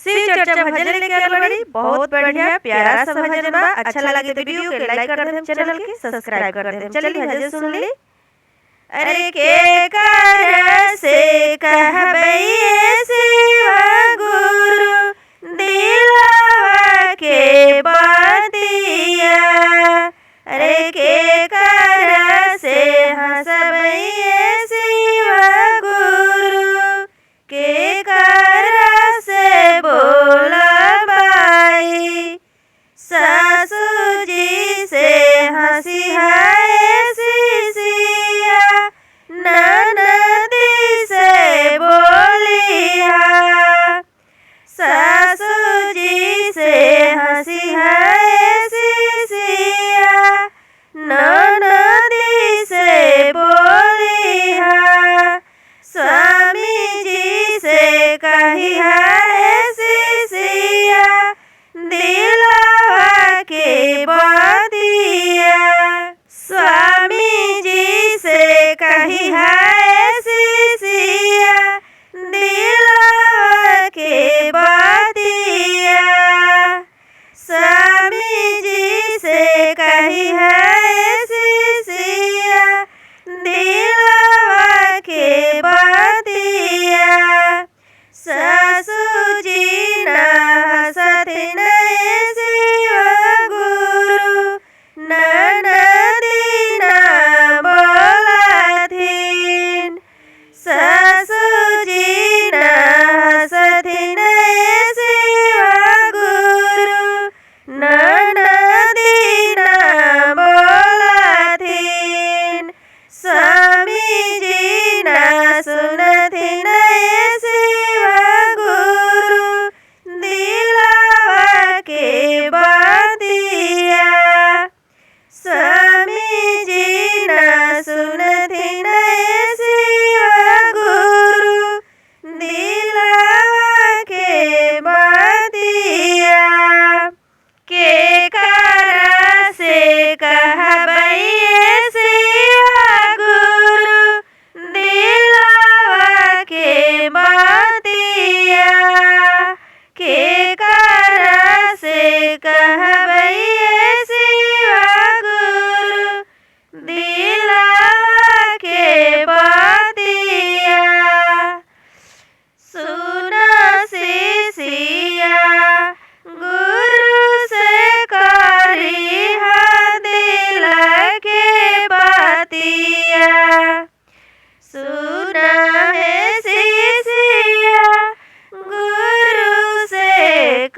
शिव चर्चा भजन लेके आल बड़ी। बहुत बढ़िया प्यारा सा भजन बा। अच्छा लगे तो वीडियो के लाइक कर देम, चैनल के सब्सक्राइब कर देम। चलिए भजन सुन ली। अरे के कर से कहबै शिव गुरु दिलवा के बतिया। अरे के कर से हंसबै शिव गुरु के कर से बोलबाई। सासू जी से हंसी है शिशिया, ननदी से बोलिया। सासू जी से हंसी है शिशिया, ननदी से बोलिया। स्वामी जी से कही है शिशिया, दिलवा के बतिया। स्वामी जी से कही है शिशिया, दिलवा के बतिया। स्वामी जी से कही है शिशिया, दिलवा के बतिया। सासू जी ना हंसथिन शिव गुरु, ननदी ना बोलथिन। सासू जी ना हंसथिन शिव गुरु, ननदी ना बोलथिन। स्वामी जी ना सुनथिन शिव गुरु, दिलवा के बतिया। स्वामी जी ना सुनथिन शिव गुरु, दिलवा के बतिया। के कर से कहबै शिव गुरु, दिलवा के बतिया। के कर से कहबै शिव गुरु, दिलवा के बतिया। सुना शिशिया गुरु से करिहा दिल के बतिया। सुना है शिशिया गुरु से